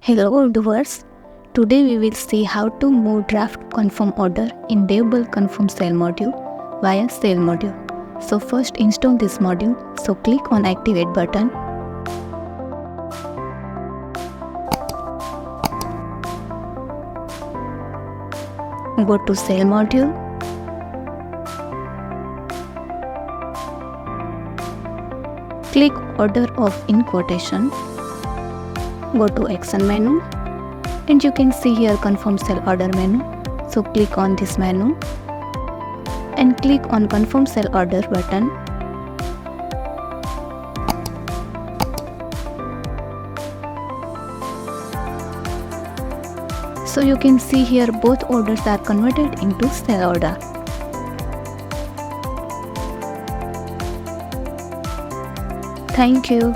Hello viewers, today we will see how to move draft confirm order in Devintelle confirm sale module via sale module. So first install this module, so click on activate button. Go to sale module. Click order of in quotation. Go to action menu and you can see here confirm sale order menu. So click on this menu and click on confirm sale order button. So you can see here both orders are converted into sale order. Thank you.